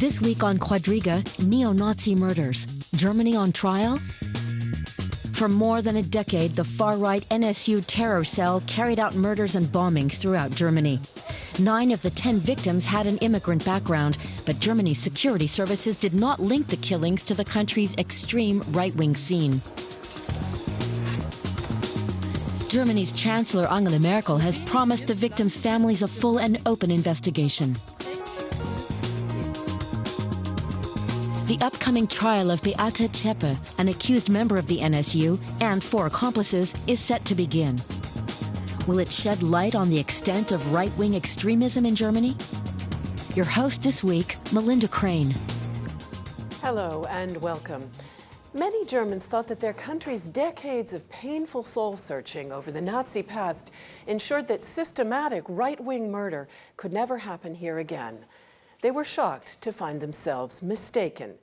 This week on Quadriga, neo-Nazi murders. Germany on trial? For more than a decade, the far-right NSU terror cell carried out murders and bombings throughout Germany. 9 of the 10 victims had an immigrant background, but Germany's security services did not link the killings to the country's extreme right-wing scene. Germany's Chancellor Angela Merkel has promised the victims' families a full and open investigation. The upcoming trial of Beate Zschäpe, an accused member of the NSU, and 4 accomplices, is set to begin. Will it shed light on the extent of right-wing extremism in Germany? Your host this week, Melinda Crane. Hello and welcome. Many Germans thought that their country's decades of painful soul-searching over the Nazi past ensured that systematic right-wing murder could never happen here again. They were shocked to find themselves mistaken.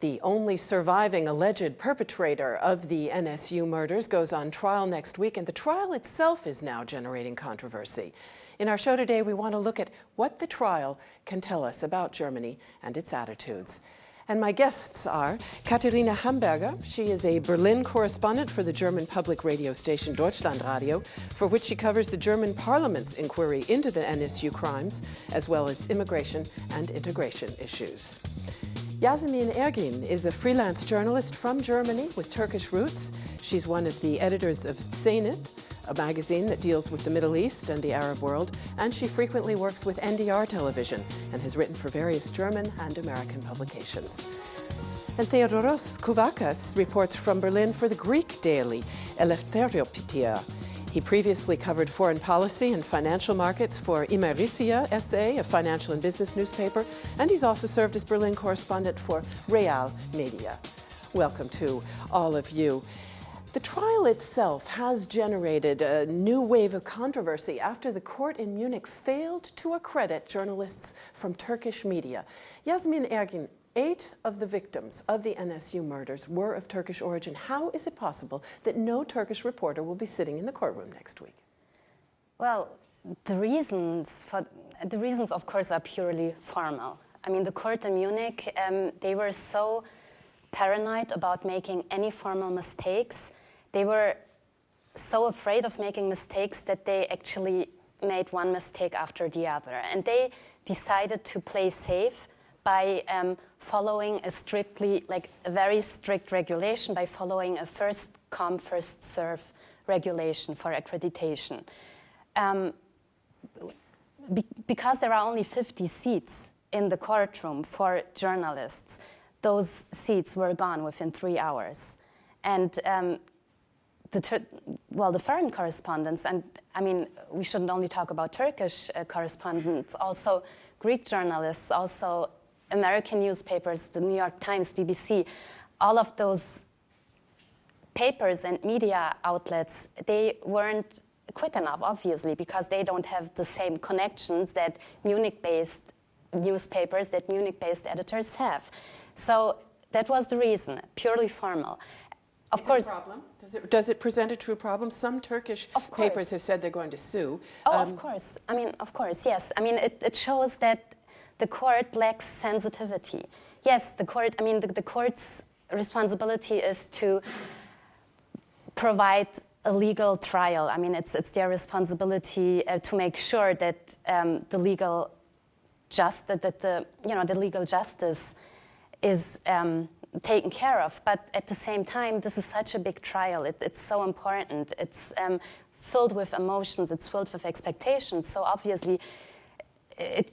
The only surviving alleged perpetrator of the NSU murders goes on trial next week, and the trial itself is now generating controversy. In our show today, we want to look at what the trial can tell us about Germany and its attitudes. And my guests are Katharina Hamberger. She is a Berlin correspondent for the German public radio station Deutschlandradio, for which she covers the German parliament's inquiry into the NSU crimes, as well as immigration and integration issues. Yasemin Ergin is a freelance journalist from Germany with Turkish roots. She's one of the editors of Zenit, a magazine that deals with the Middle East and the Arab world, and she frequently works with NDR television and has written for various German and American publications. And Theodore Kouvakas reports from Berlin for the Greek daily Eleftheropitia. He previously covered foreign policy and financial markets for Imerisia SA, a financial and business newspaper, and he's also served as Berlin correspondent for Real Media. Welcome to all of you. The trial itself has generated a new wave of controversy after the court in Munich failed to accredit journalists from Turkish media. Yasemin Ergin, 8 of the victims of the NSU murders were of Turkish origin. How is it possible that no Turkish reporter will be sitting in the courtroom next week? Well, the reasons, of course, are purely formal. I mean, the court in Munich, they were so paranoid about making any formal mistakes. They were so afraid of making mistakes that they actually made one mistake after the other. And they decided to play safe by following a very strict regulation, by following a first come, first serve regulation for accreditation. Because there are only 50 seats in the courtroom for journalists, those seats were gone within 3 hours. And the foreign correspondents, and I mean, we shouldn't only talk about Turkish correspondents, also Greek journalists, also American newspapers, the New York Times, BBC, all of those papers and media outlets, they weren't quick enough, obviously, because they don't have the same connections that Munich-based newspapers, that Munich-based editors have. So that was the reason, purely formal. Of course, is it a problem? Does it present a true problem? Some Turkish papers have said they're going to sue. Of course. I mean, of course, yes. I mean, it shows that the court lacks sensitivity. Yes, the court. I mean, the court's responsibility is to provide a legal trial. I mean, it's their responsibility to make sure that the legal justice is taken care of. But at the same time, this is such a big trial. It's so important. It's filled with emotions. It's filled with expectations. So obviously, it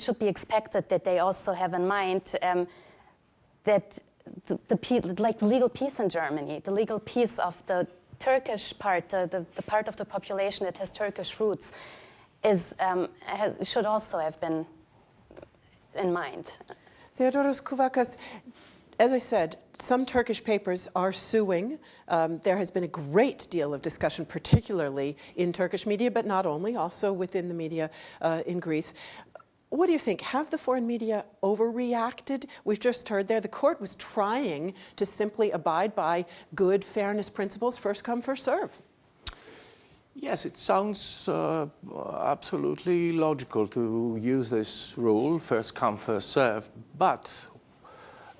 should be expected that they also have in mind that the legal peace in Germany, the legal peace of the Turkish part, the part of the population that has Turkish roots, should also have been in mind. Theodore Kouvakas, as I said, some Turkish papers are suing. There has been a great deal of discussion, particularly in Turkish media, but not only, also within the media in Greece. What do you think? Have the foreign media overreacted? We've just heard there the court was trying to simply abide by good fairness principles, first come, first serve. Yes, it sounds absolutely logical to use this rule, first come, first served, but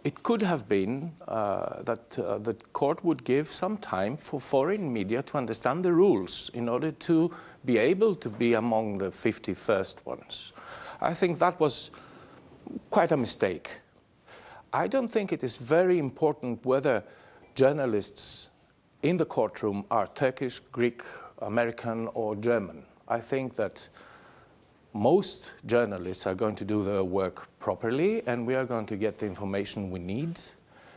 it could have been that the court would give some time for foreign media to understand the rules in order to be able to be among the 51st ones. I think that was quite a mistake. I don't think it is very important whether journalists in the courtroom are Turkish, Greek, American or German. I think that most journalists are going to do their work properly and we are going to get the information we need.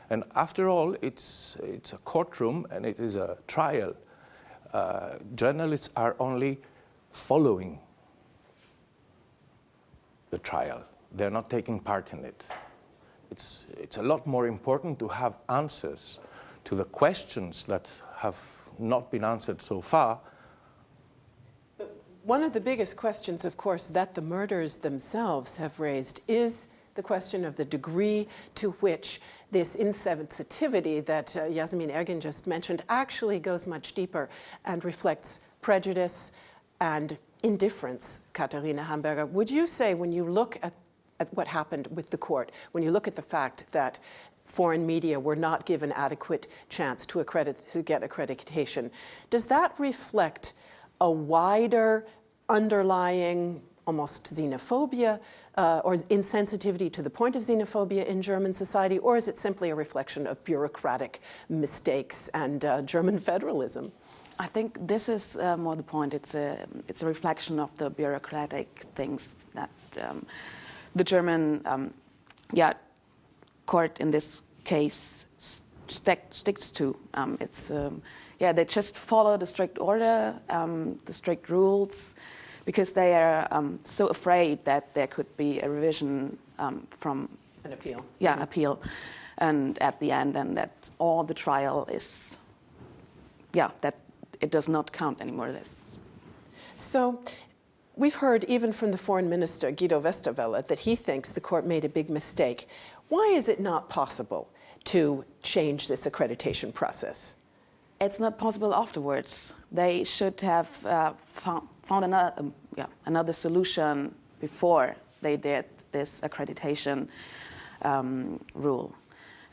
And after all, it's a courtroom and it is a trial. Journalists are only following the trial. They're not taking part in it. It's a lot more important to have answers to the questions that have not been answered so far. But one of the biggest questions, of course, that the murders themselves have raised is the question of the degree to which this insensitivity that Yasemin Ergin just mentioned actually goes much deeper and reflects prejudice and indifference. Katharina Hamberger, would you say when you look at what happened with the court, when you look at the fact that foreign media were not given adequate chance to get accreditation, does that reflect a wider underlying almost xenophobia or insensitivity to the point of xenophobia in German society, or is it simply a reflection of bureaucratic mistakes and German federalism? I think this is more the point. It's a reflection of the bureaucratic things that the German court in this case sticks to. They just follow the strict order, the strict rules, because they are so afraid that there could be a revision from an appeal. Yeah, appeal, and at the end, and that all the trial is, that it does not count anymore. This. So. We've heard even from the foreign minister, Guido Westerwelle, that he thinks the court made a big mistake. Why is it not possible to change this accreditation process? It's not possible afterwards. They should have found another solution before they did this accreditation rule.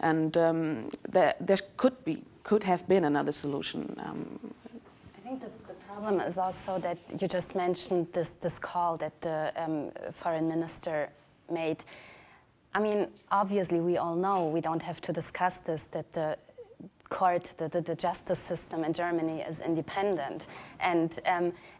And there could have been another solution. I think the problem is also that you just mentioned this call that the foreign minister made. I mean, obviously we all know, we don't have to discuss this, that the court, the justice system in Germany is independent. And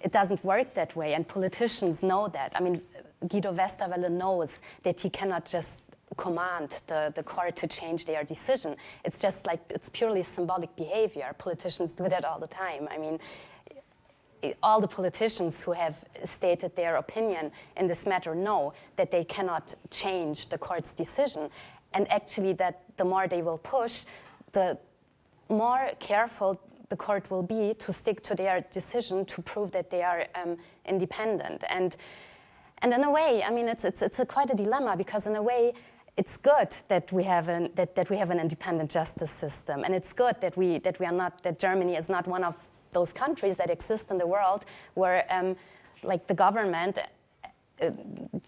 it doesn't work that way, and politicians know that. I mean, Guido Westerwelle knows that he cannot just command the court to change their decision. It's just like, it's purely symbolic behavior. Politicians do that all the time. I mean, all the politicians who have stated their opinion in this matter know that they cannot change the court's decision. And actually that the more they will push, the more careful the court will be to stick to their decision to prove that they are independent. And in a way, I mean, it's quite a dilemma, because in a way, it's good that we have an independent justice system, and it's good that Germany is not one of those countries that exist in the world where, like, the government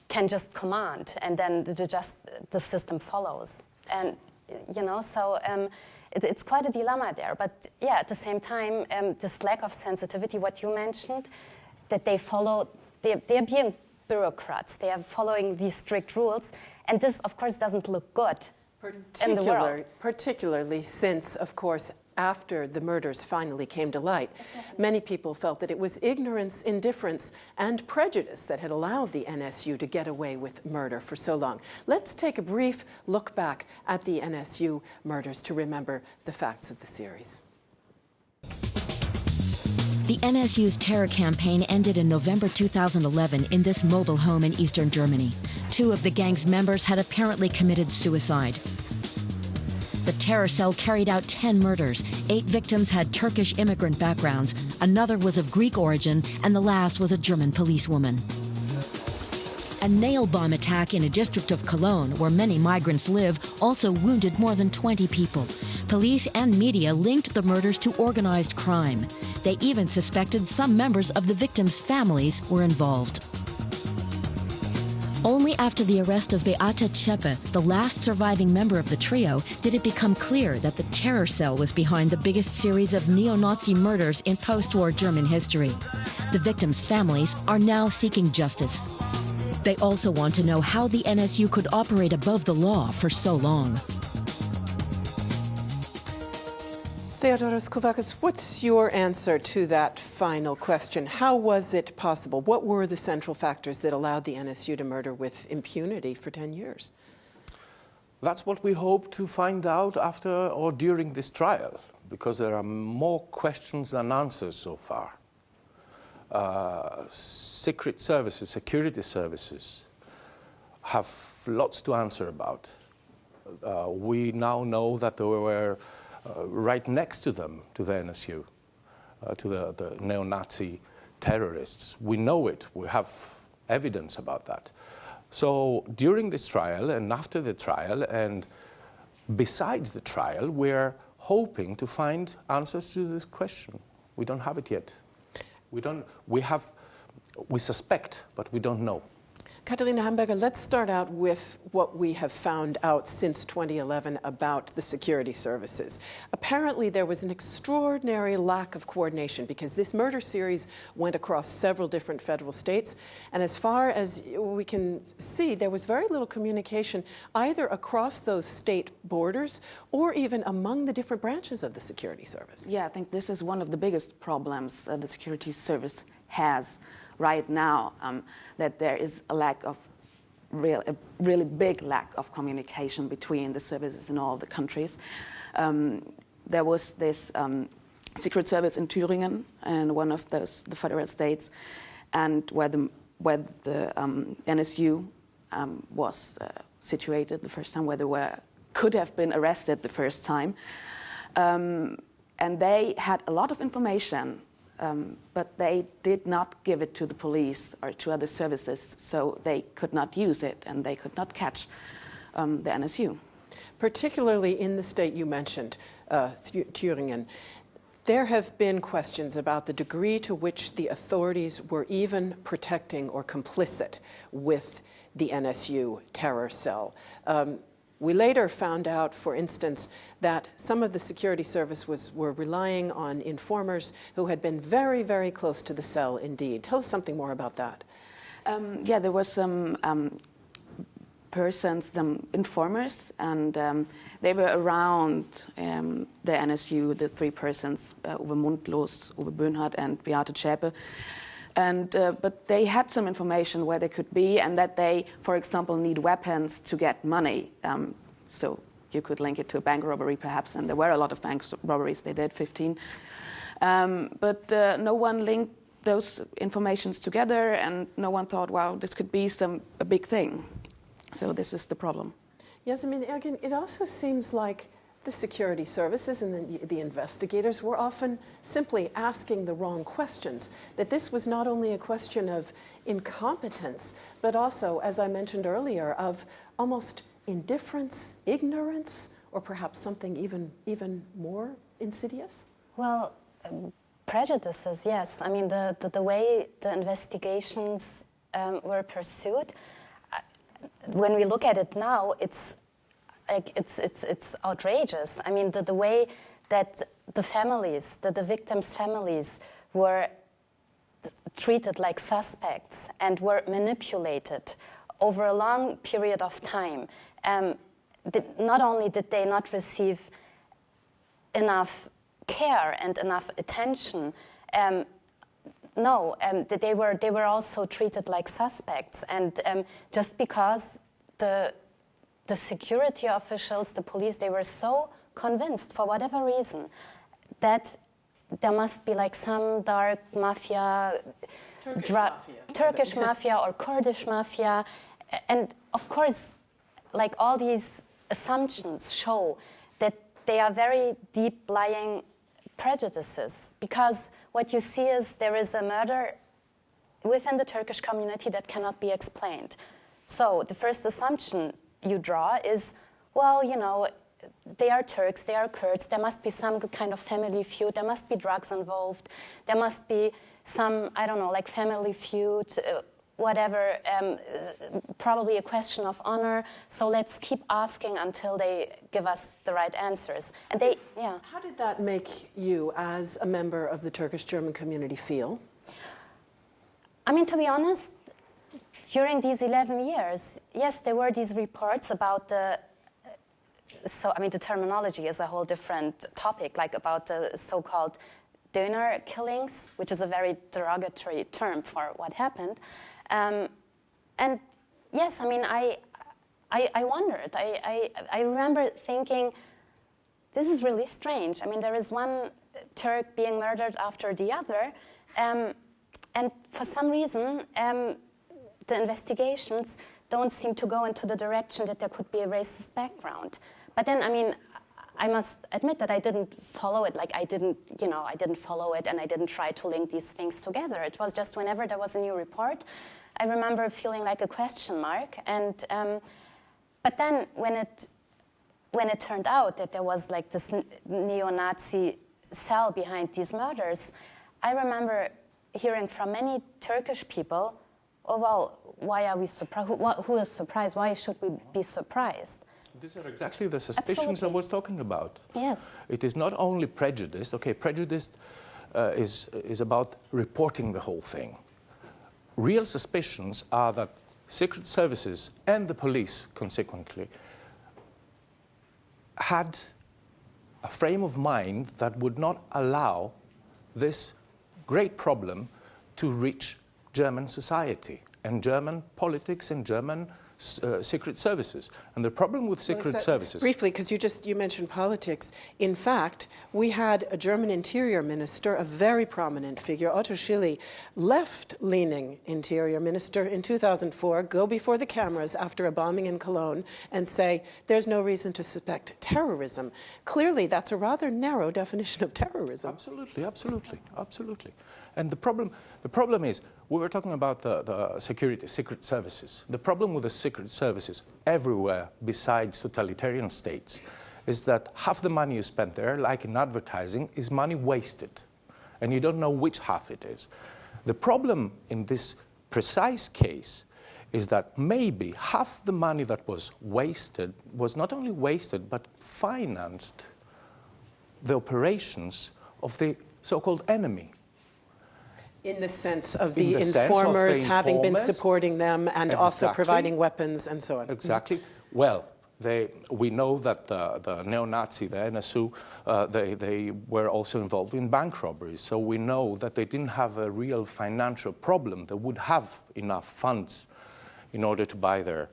can just command, and then the system follows, and so it's quite a dilemma there. But yeah, at the same time, this lack of sensitivity, what you mentioned, that they're being bureaucrats, they are following these strict rules. And this, of course, doesn't look good in the world. Particularly since, of course, after the murders finally came to light, many people felt that it was ignorance, indifference, and prejudice that had allowed the NSU to get away with murder for so long. Let's take a brief look back at the NSU murders to remember the facts of the series. The NSU's terror campaign ended in November 2011 in this mobile home in eastern Germany. 2 of the gang's members had apparently committed suicide. The terror cell carried out 10 murders. 8 victims had Turkish immigrant backgrounds, another was of Greek origin, and the last was a German policewoman. A nail bomb attack in a district of Cologne, where many migrants live, also wounded more than 20 people. Police and media linked the murders to organized crime. They even suspected some members of the victims' families were involved. Only after the arrest of Beate Zschäpe, the last surviving member of the trio, did it become clear that the terror cell was behind the biggest series of neo-Nazi murders in post-war German history. The victims' families are now seeking justice. They also want to know how the NSU could operate above the law for so long. Theodore Kouvakas, what's your answer to that final question? How was it possible? What were the central factors that allowed the NSU to murder with impunity for 10 years? That's what we hope to find out after or during this trial, because there are more questions than answers so far. Secret services, security services, have lots to answer about. We now know that there were right next to them, to the NSU, to the neo-Nazi terrorists. We know it. We have evidence about that. So during this trial and after the trial and besides the trial, we're hoping to find answers to this question. We don't have it yet. We suspect, but we don't know. Katharina Hamberger, let's start out with what we have found out since 2011 about the security services. Apparently, there was an extraordinary lack of coordination because this murder series went across several different federal states. And as far as we can see, there was very little communication either across those state borders or even among the different branches of the security service. Yeah, I think this is one of the biggest problems the security service has right now, that there is a really big lack of communication between the services in all the countries. There was this secret service in Thüringen, and one of the federal states, and where the NSU was situated the first time, where they could have been arrested the first time, and they had a lot of information. But they did not give it to the police or to other services, so they could not use it and they could not catch the NSU. Particularly in the state you mentioned, Thüringen, there have been questions about the degree to which the authorities were even protecting or complicit with the NSU terror cell. We later found out, for instance, that some of the security service were relying on informers who had been very, very close to the cell indeed. Tell us something more about that. Yeah, there were some persons, some informers, and they were around the NSU, the three persons, Uwe Mundlos, Uwe Böhnhardt, and Beate Zschäpe. But they had some information where they could be, and that they, for example, need weapons to get money. So you could link it to a bank robbery, perhaps, and there were a lot of bank robberies. They did 15. But no one linked those informations together, and no one thought, wow, this could be a big thing. So this is the problem. Yasemin Ergin, it also seems like the security services and the investigators were often simply asking the wrong questions, that this was not only a question of incompetence, but also, as I mentioned earlier, of almost indifference, ignorance, or perhaps something even more insidious? Well, prejudices, yes. I mean, the way the investigations were pursued, when we look at it now, it's outrageous. I mean, the way that the families, the victims' families, were treated like suspects and were manipulated over a long period of time. Not only did they not receive enough care and enough attention, they were also treated like suspects. And just because the security officials, the police, they were so convinced, for whatever reason, that there must be like some dark mafia, Turkish mafia or Kurdish mafia. And of course, like all these assumptions show that they are very deep-lying prejudices, because what you see is there is a murder within the Turkish community that cannot be explained. So the first assumption you draw is, well, you know, they are Turks, they are Kurds, there must be some kind of family feud, there must be drugs involved, there must be some, I don't know, like family feud, whatever, probably a question of honor. So let's keep asking until they give us the right answers. And they, yeah. How did that make you, as a member of the Turkish-German community, feel? I mean, to be honest, during these 11 years, yes, there were these reports about the, so I mean, the terminology is a whole different topic, like about the so-called Döner killings, which is a very derogatory term for what happened. And yes, I mean, I wondered. I remember thinking, this is really strange. I mean, there is one Turk being murdered after the other, and for some reason, the investigations don't seem to go into the direction that there could be a racist background. But then, I mean, I must admit that I didn't follow it. Like, I didn't follow it, and I didn't try to link these things together. It was just whenever there was a new report, I remember feeling like a question mark. And but then when it turned out that there was like this neo-Nazi cell behind these murders, I remember hearing from many Turkish people, "Oh well, why are we surprised? Who is surprised? Why should we be surprised?" These are exactly the suspicions Absolutely. I was talking about. Yes. It is not only prejudice. Okay, prejudice is about reporting the whole thing. Real suspicions are that secret services and the police, consequently, had a frame of mind that would not allow this great problem to reach German society and German politics and German secret services. And the problem with secret services... Briefly, because you mentioned politics. In fact, we had a German interior minister, a very prominent figure, Otto Schily, left-leaning interior minister in 2004, go before the cameras after a bombing in Cologne and say, there's no reason to suspect terrorism. Clearly, that's a rather narrow definition of terrorism. Absolutely, absolutely, absolutely. And the problem is, we were talking about the secret services. The problem with the secret services everywhere besides totalitarian states is that half the money you spend there, like in advertising, is money wasted. And you don't know which half it is. The problem in this precise case is that maybe half the money that was wasted was not only wasted, but financed the operations of the so-called enemy. In the sense of the informers having been supporting them and also providing weapons and so on. Exactly. Well, we know that the neo-Nazi, the NSU, they were also involved in bank robberies. So we know that they didn't have a real financial problem. They would have enough funds in order to buy their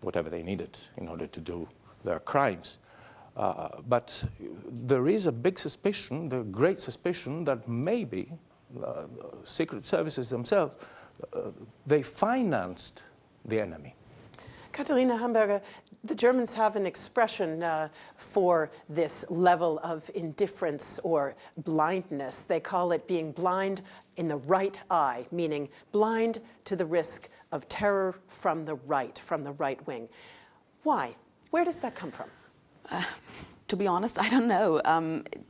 whatever they needed in order to do their crimes. But there is a big suspicion, the great suspicion, that maybe secret services themselves, they financed the enemy. Katharina Hamberger, the Germans have an expression for this level of indifference or blindness. They call it being blind in the right eye, meaning blind to the risk of terror from the right wing. Why? Where does that come from? To be honest, I don't know.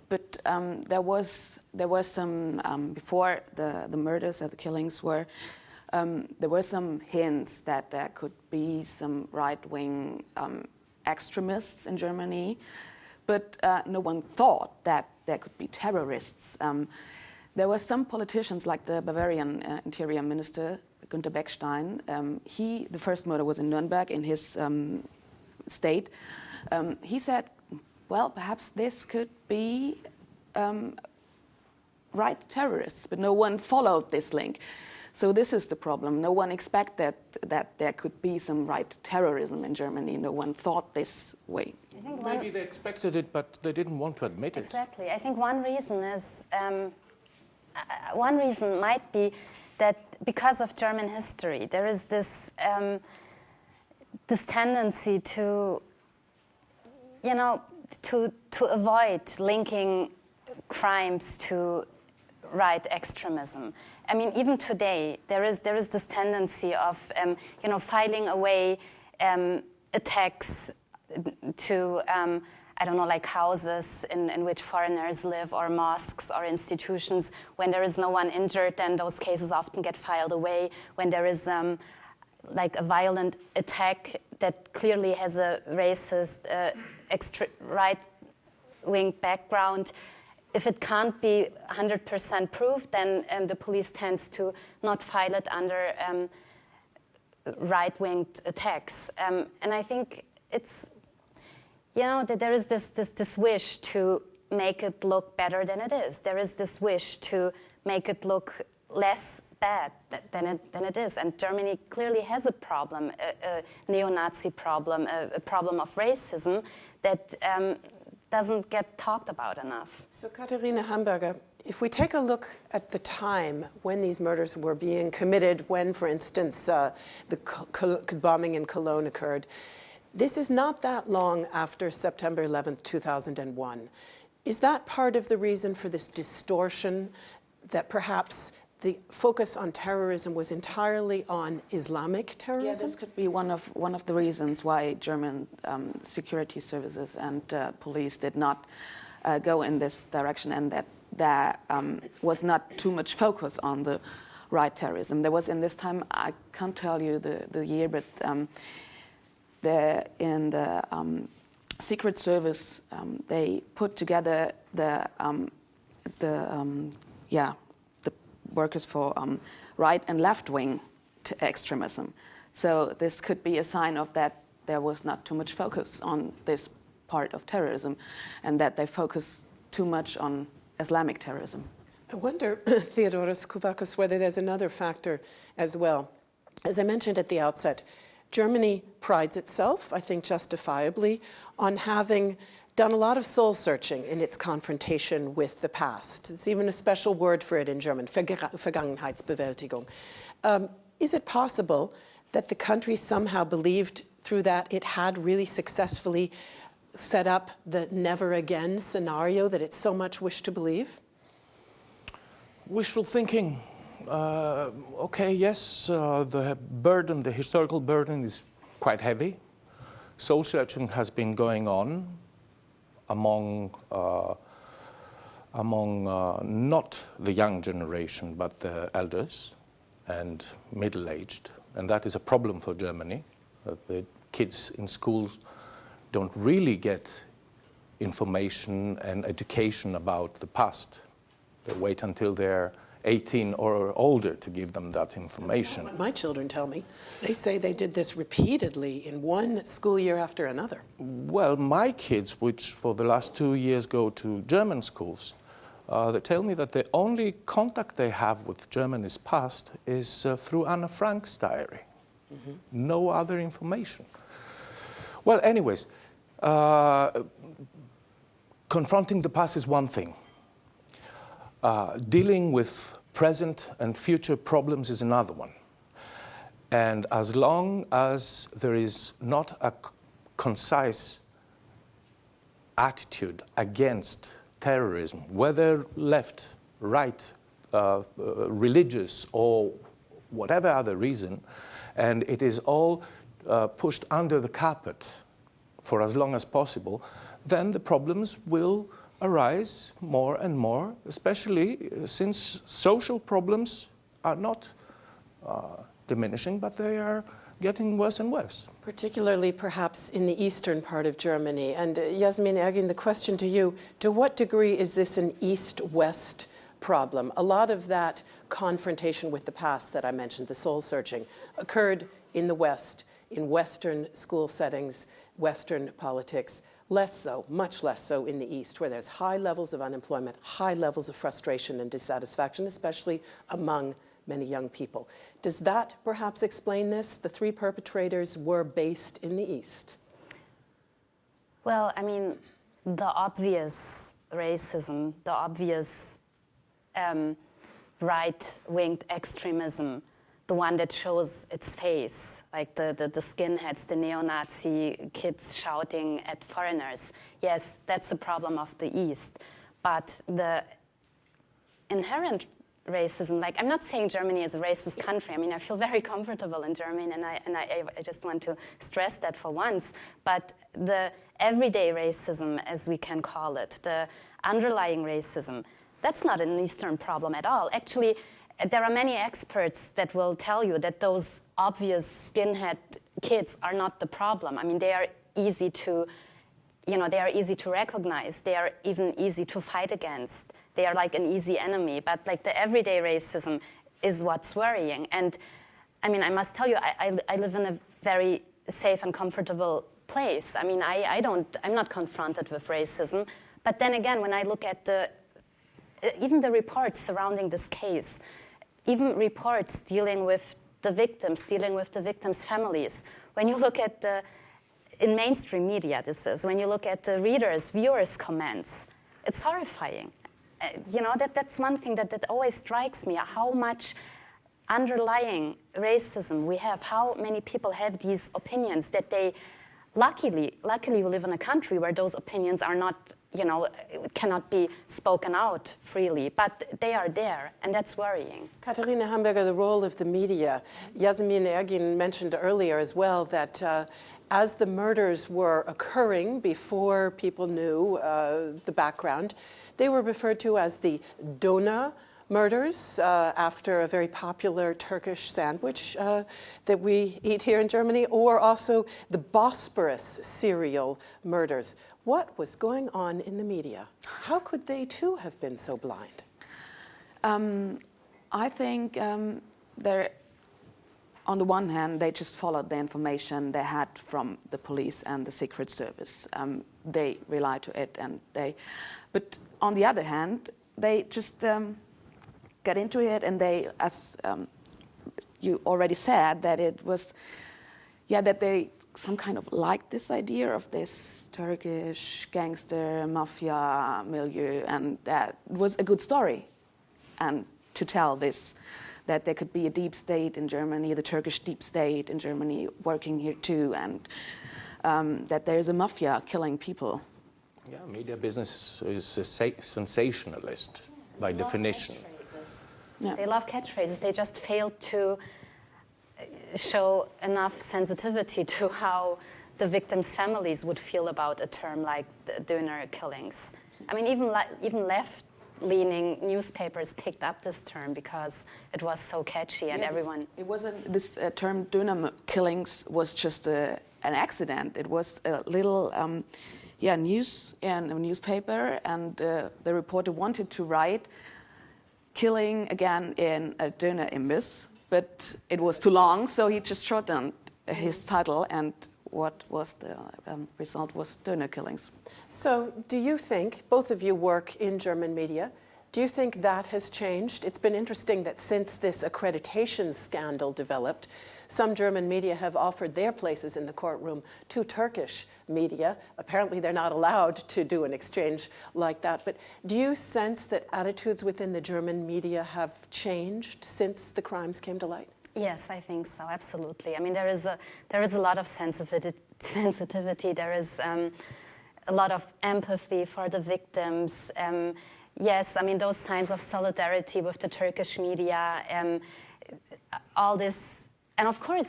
But there was some before the murders or the killings were. There were some hints that there could be some right-wing extremists in Germany, but no one thought that there could be terrorists. There were some politicians, like the Bavarian Interior Minister Günter Beckstein. The first murder was in Nuremberg, in his state. He said, well, perhaps this could be right terrorists, but no one followed this link. So this is the problem. No one expected that there could be some right terrorism in Germany. No one thought this way. I think maybe they expected it, but they didn't want to admit it. Exactly. I think one reason is one reason might be that because of German history, there is this this tendency to, to avoid linking crimes to right extremism. I mean, even today, there is this tendency of, filing away attacks to I don't know, like houses in which foreigners live, or mosques or institutions. When there is no one injured, then those cases often get filed away. When there is like a violent attack that clearly has a racist, right-wing background, if it can't be 100% proved, then the police tends to not file it under right-wing attacks. And I think it's, that there is this wish to make it look better than it is. There is this wish to make it look less bad than it is. And Germany clearly has a problem, a neo-Nazi problem, a problem of racism that doesn't get talked about enough. So Katharina Hamberger, if we take a look at the time when these murders were being committed, when, for instance, the bombing in Cologne occurred, this is not that long after September 11th, 2001. Is that part of the reason for this distortion, that perhaps the focus on terrorism was entirely on Islamic terrorism? Yeah, this could be one of the reasons why German security services and police did not go in this direction, and that there was not too much focus on the right terrorism. There was, in this time, I can't tell you the year, but in the Secret Service, they put together the workers for right and left wing extremism. So this could be a sign of that there was not too much focus on this part of terrorism, and that they focus too much on Islamic terrorism. I wonder, Theodore Kouvakas, whether there's another factor as well. As I mentioned at the outset, Germany prides itself, I think justifiably, on having done a lot of soul-searching in its confrontation with the past. There's even a special word for it in German, Vergangenheitsbewältigung. Is it possible that the country somehow believed through that it had really successfully set up the never again scenario that it so much wished to believe? Wishful thinking. Okay, yes, the burden, the historical burden is quite heavy. Soul searching has been going on among not the young generation, but the elders and middle-aged. And that is a problem for Germany, that the kids in schools don't really get information and education about the past. They wait until they're 18 or older to give them that information. That's not what my children tell me. They say they did this repeatedly in one school year after another. Well, my kids, which for the last 2 years go to German schools, they tell me that the only contact they have with Germany's past is through Anna Frank's diary. Mm-hmm. No other information. Well, anyways, confronting the past is one thing. Dealing with present and future problems is another one. And as long as there is not a concise attitude against terrorism, whether left, right, religious, or whatever other reason, and it is all pushed under the carpet for as long as possible, then the problems will arise more and more, especially since social problems are not diminishing, but they are getting worse and worse. Particularly perhaps in the eastern part of Germany. And Yasemin Ergin, the question to you, to what degree is this an east-west problem? A lot of that confrontation with the past that I mentioned, the soul-searching, occurred in the West, in Western school settings, Western politics. Less so, much less so in the East, where there's high levels of unemployment, high levels of frustration and dissatisfaction, especially among many young people. Does that perhaps explain this? The three perpetrators were based in the East. Well, I mean, the obvious racism, the obvious right-wing extremism, the one that shows its face, like the skinheads, the neo-Nazi kids shouting at foreigners. Yes, that's a problem of the East. But the inherent racism. Like, I'm not saying Germany is a racist country. I mean, I feel very comfortable in Germany, and I just want to stress that for once. But the everyday racism, as we can call it, the underlying racism, that's not an Eastern problem at all. Actually, there are many experts that will tell you that those obvious skinhead kids are not the problem. I mean, they are easy to, they are easy to recognize. They are even easy to fight against. They are like an easy enemy. But like the everyday racism is what's worrying. And I mean, I must tell you, I live in a very safe and comfortable place. I mean, I'm not confronted with racism. But then again, when I look at even the reports surrounding this case, even reports dealing with the victims, dealing with the victims' families, when you look at in mainstream media, when you look at the readers, viewers' comments, it's horrifying. That's one thing that always strikes me, how much underlying racism we have, how many people have these opinions that they, luckily we live in a country where those opinions are not, cannot be spoken out freely, but they are there, and that's worrying. Katharina Hamberger, the role of the media. Yasemin Ergin mentioned earlier as well that as the murders were occurring before people knew the background, they were referred to as the Döner murders after a very popular Turkish sandwich that we eat here in Germany, or also the Bosporus serial murders. What was going on in the media? How could they too have been so blind? I think on the one hand, they just followed the information they had from the police and the Secret Service. They relied to it, but on the other hand, they just got into it, and they, as you already said, that it was, that they some kind of liked this idea of this Turkish gangster mafia milieu, and that was a good story, and to tell this, that there could be a deep state in Germany, the Turkish deep state in Germany working here too, and that there's a mafia killing people. Yeah, media business is sensationalist by definition. Yeah. They love catchphrases. They just fail to show enough sensitivity to how the victims' families would feel about a term like the Döner killings. I mean, even left-leaning newspapers picked up this term because it was so catchy, and everyone... It wasn't, this term Döner killings was just an accident. It was a little news in a newspaper, and the reporter wanted to write killing again in a Döner imbiss, but it was too long, so he just shortened his title, and what was the result was Döner killings. So do you think, both of you work in German media, do you think that has changed? It's been interesting that since this accreditation scandal developed, some German media have offered their places in the courtroom to Turkish media. Apparently they're not allowed to do an exchange like that. But do you sense that attitudes within the German media have changed since the crimes came to light? Yes, I think so, absolutely. I mean, there is a lot of sensitivity. There is a lot of empathy for the victims. Yes, I mean, those signs of solidarity with the Turkish media, all this. And of course,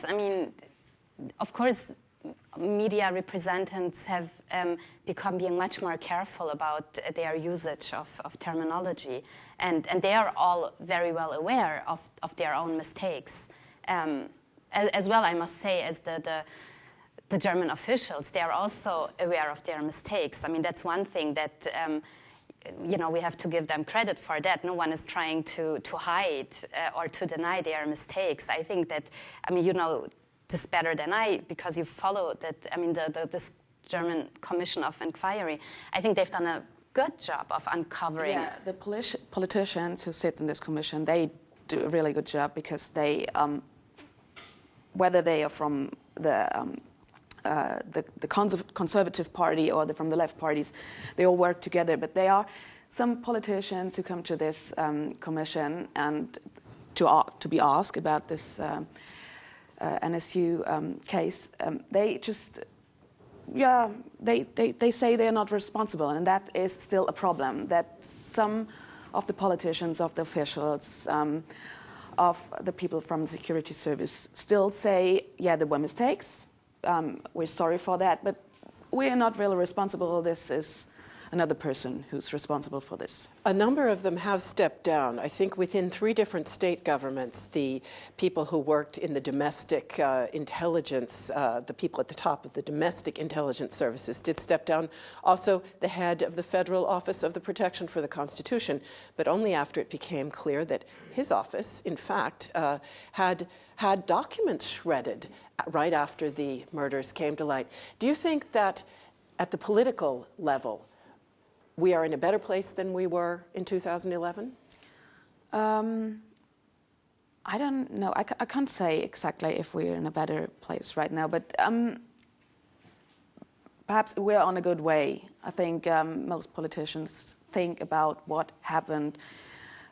media representatives have become being much more careful about their usage of terminology. And they are all very well aware of their own mistakes. As well, I must say, as the German officials, they are also aware of their mistakes. I mean, that's one thing that... we have to give them credit for that. No one is trying to hide or to deny their mistakes. I think that, you know this better than I, because you follow that, this German Commission of Inquiry. I think they've done a good job of uncovering. Yeah, the politicians who sit in this commission, they do a really good job, because they, whether they are from the Conservative Party or from the left parties, they all work together. But there are some politicians who come to this commission and to be asked about this NSU case. They just, they say they are not responsible, and that is still a problem. That some of the politicians, of the officials, of the people from the security service still say, yeah, there were mistakes, we're sorry for that, but we're not really responsible. This is another person who's responsible for this. A number of them have stepped down. I think within 3 different state governments, the people who worked in the domestic intelligence, the people at the top of the domestic intelligence services did step down. Also, the head of the Federal Office of the Protection for the Constitution, but only after it became clear that his office, in fact, had documents shredded right after the murders came to light. Do you think that at the political level, we are in a better place than we were in 2011? I don't know. I can't say exactly if we're in a better place right now, but perhaps we're on a good way. I think most politicians think about what happened.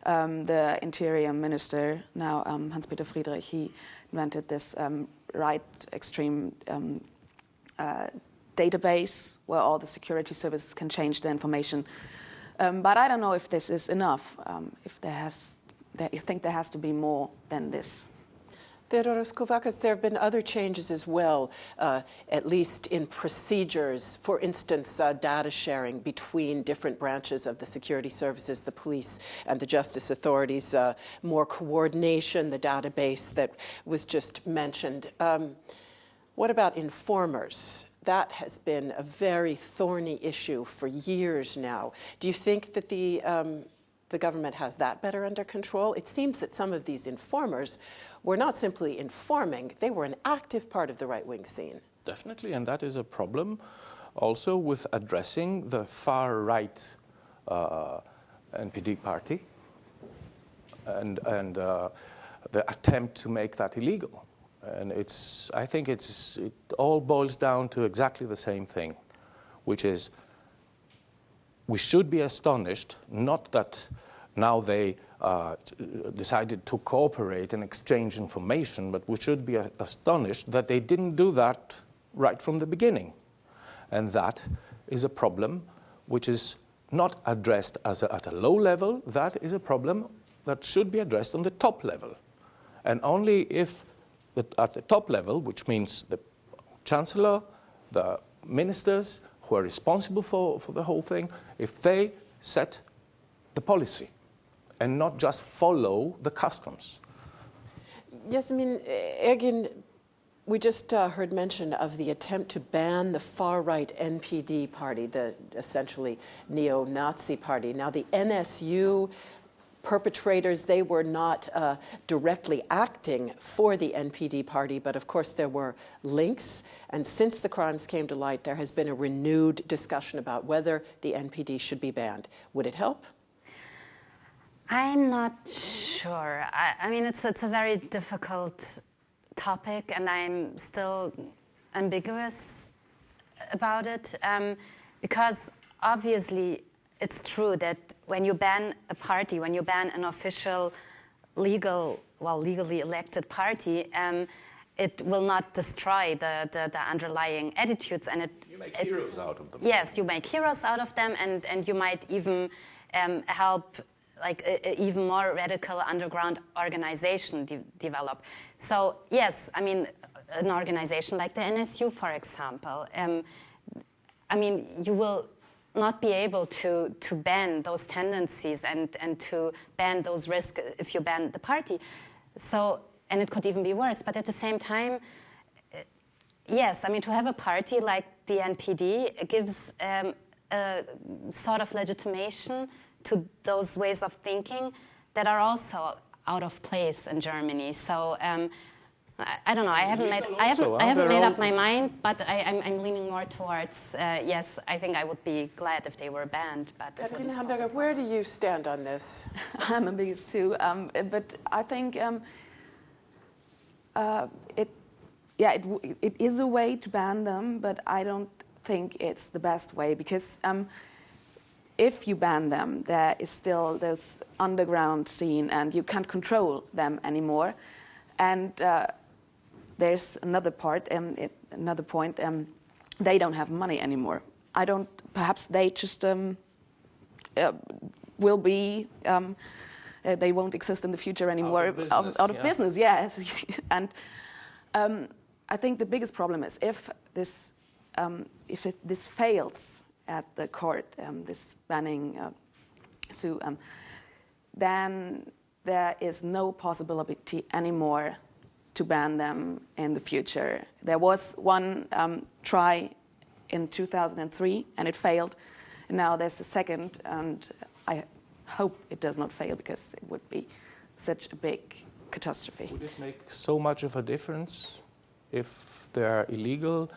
The Interior Minister, now Hans-Peter Friedrich, he invented this extreme database where all the security services can change the information. But I don't know if this is enough, I think there has to be more than this. Theodore Kouvakas, there have been other changes as well, at least in procedures. For instance, data sharing between different branches of the security services, the police and the justice authorities, more coordination, the database that was just mentioned. What about informers? That has been a very thorny issue for years now. Do you think that the government has that better under control? It seems that some of these informers were not simply informing, they were an active part of the right-wing scene. Definitely, and that is a problem also with addressing the far-right NPD party and the attempt to make that illegal. And I think it all boils down to exactly the same thing, which is we should be astonished, not that now they decided to cooperate and exchange information, but we should be astonished that they didn't do that right from the beginning. And that is a problem which is not addressed at a low level. That is a problem that should be addressed on the top level. And only if at the top level, which means the chancellor, the ministers who are responsible for the whole thing, if they set the policy and not just follow the customs. Yasemin Ergin, we just heard mention of the attempt to ban the far-right NPD party, the essentially neo-Nazi party. Now, the NSU perpetrators, they were not directly acting for the NPD party, but of course there were links. And since the crimes came to light, there has been a renewed discussion about whether the NPD should be banned. Would it help? I'm not sure. I mean, it's a very difficult topic, and I'm still ambiguous about it, because obviously it's true that when you ban a party, when you ban an official, legally elected party, it will not destroy the underlying attitudes, and you make heroes out of them. Yes, you make heroes out of them, and you might even help like a even more radical underground organization develop. So yes, I mean, an organization like the NSU, for example, I mean, you will not be able to ban those tendencies and to ban those risks if you ban the party. So, and it could even be worse. But at the same time, yes, I mean, to have a party like the NPD gives a sort of legitimation to those ways of thinking that are also out of place in Germany. So I don't know. I haven't made up my mind, but I'm leaning more towards yes. I think I would be glad if they were banned. But Katharina Hamberger, where do you stand on this? I'm ambiguous too, but I think it is a way to ban them, but I don't think it's the best way, because if you ban them, there is still this underground scene, and you can't control them anymore. And there's another point. They don't have money anymore. Perhaps they just will be, they won't exist in the future anymore. Out of business, yes. And I think the biggest problem is if this fails at the court, this banning suit, then there is no possibility anymore to ban them in the future. There was one try in 2003 and it failed. And now there's a second, and I hope it does not fail because it would be such a big catastrophe. Would it make so much of a difference if they're illegal?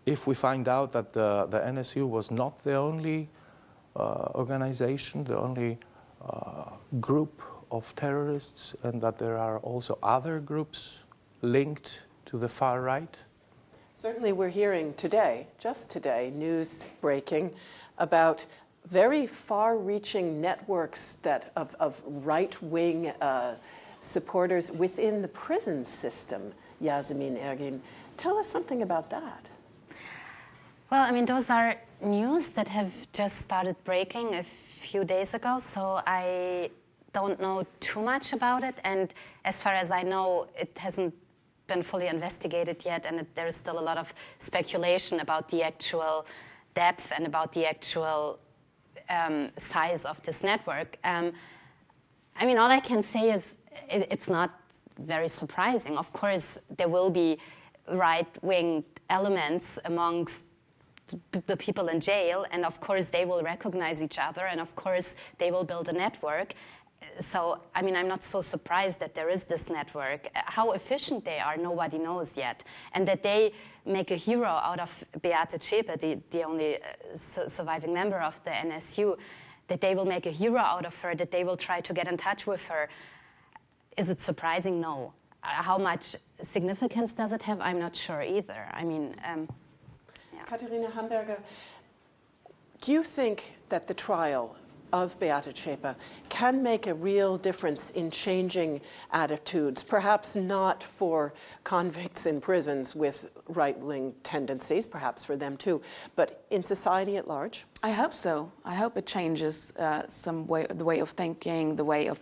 If we find out that the NSU was not the only organization, the only group of terrorists, and that there are also other groups linked to the far right? Certainly we're hearing today, just today, news breaking about very far-reaching networks of right-wing supporters within the prison system. Yasemin Ergin, tell us something about that. Well, I mean, those are news that have just started breaking a few days ago, so I don't know too much about it. And as far as I know, it hasn't been fully investigated yet, and there is still a lot of speculation about the actual depth and about the actual size of this network. I mean, all I can say is it's not very surprising. Of course, there will be right-wing elements amongst the people in jail, and of course they will recognize each other, and of course they will build a network. So, I mean, I'm not so surprised that there is this network. How efficient they are, nobody knows yet. And that they make a hero out of Beate Zschäpe, the only surviving member of the NSU, that they will make a hero out of her, that they will try to get in touch with her. Is it surprising? No. How much significance does it have? I'm not sure either. I mean, yeah. Katharina Hamberger, do you think that the trial of Beate Zschäpe can make a real difference in changing attitudes, perhaps not for convicts in prisons with right-wing tendencies, perhaps for them too, but in society at large? I hope so. I hope it changes the way of thinking, the way of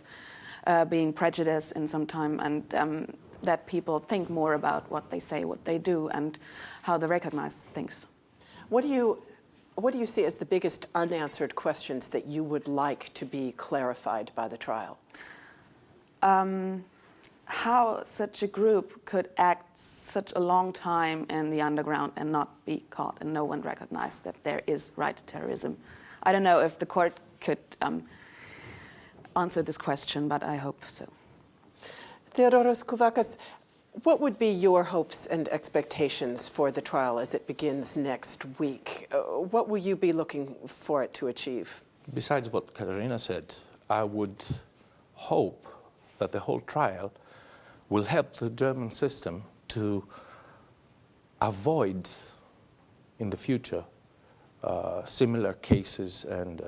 being prejudiced in some time, and that people think more about what they say, what they do, and how they recognize things. What do you see as the biggest unanswered questions that you would like to be clarified by the trial? How such a group could act such a long time in the underground and not be caught, and no one recognize that there is right terrorism. I don't know if the court could answer this question, but I hope so. Theodore Kouvakas, what would be your hopes and expectations for the trial as it begins next week? What will you be looking for it to achieve? Besides what Katharina said, I would hope that the whole trial will help the German system to avoid in the future similar cases and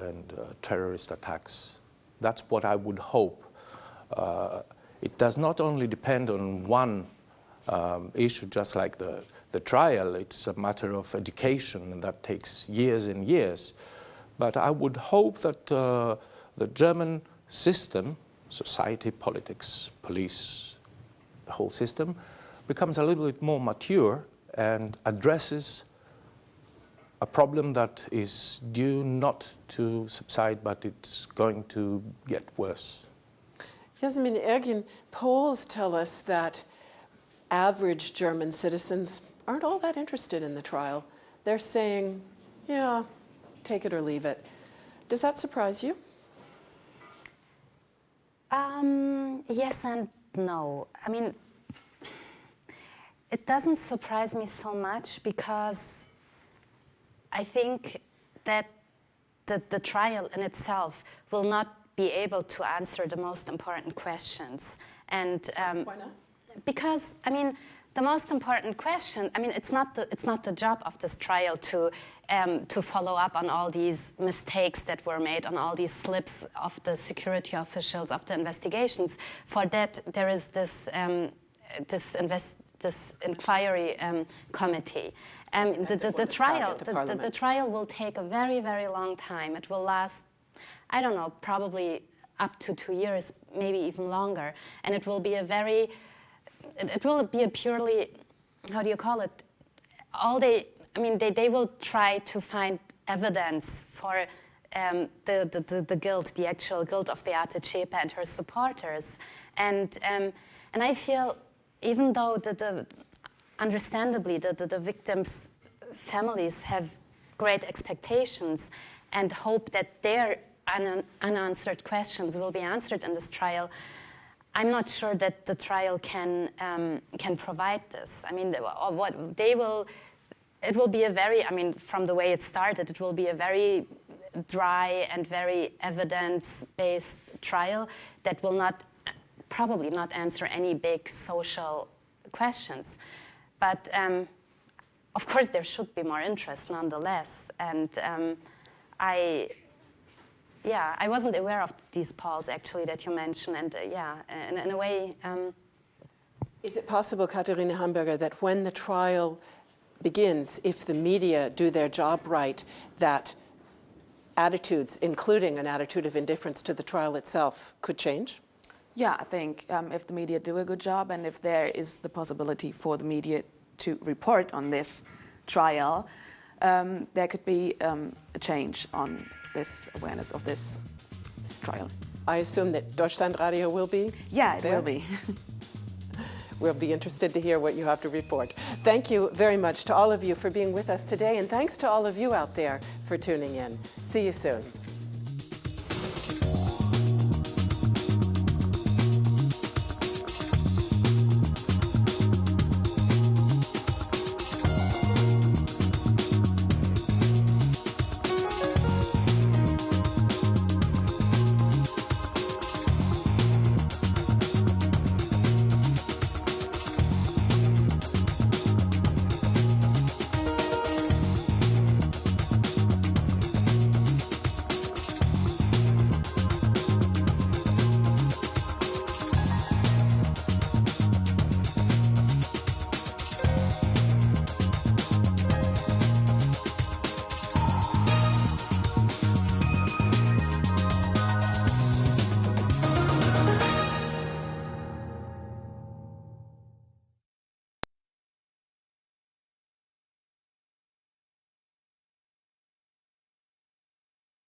terrorist attacks. That's what I would hope. It does not only depend on one issue, just like the trial. It's a matter of education, and that takes years and years. But I would hope that the German system, society, politics, police, the whole system, becomes a little bit more mature and addresses a problem that is due not to subside, but it's going to get worse. Yasemin Ergin, polls tell us that average German citizens aren't all that interested in the trial. They're saying, yeah, take it or leave it. Does that surprise you? Yes and no. I mean, it doesn't surprise me so much because I think that the trial in itself will not be able to answer the most important questions. And why not? Because, I mean, the most important question, I mean, it's not the job of this trial to follow up on all these mistakes that were made, on all these slips of the security officials, of the investigations. For that, there is this inquiry committee. The trial will take a very, very long time. It will last, I don't know, probably up to 2 years, maybe even longer. And it will be a purely, how do you call it? They will try to find evidence for the guilt, the actual guilt of Beate Zschäpe and her supporters. And I feel, even though understandably the victims' families have great expectations and hope that their unanswered questions will be answered in this trial, I'm not sure that the trial can provide this. I mean, it will be a very, from the way it started, it will be a very dry and very evidence-based trial that will probably not answer any big social questions. But of course, there should be more interest nonetheless. And I wasn't aware of these polls actually that you mentioned. And in a way. Is it possible, Katharina Hamberger, that when the trial begins, if the media do their job right, that attitudes, including an attitude of indifference to the trial itself, could change? Yeah, I think if the media do a good job and if there is the possibility for the media to report on this trial, there could be a change on this awareness of this trial. I assume that Deutschlandradio will be? Yeah, it will be. We'll be interested to hear what you have to report. Thank you very much to all of you for being with us today, and thanks to all of you out there for tuning in. See you soon.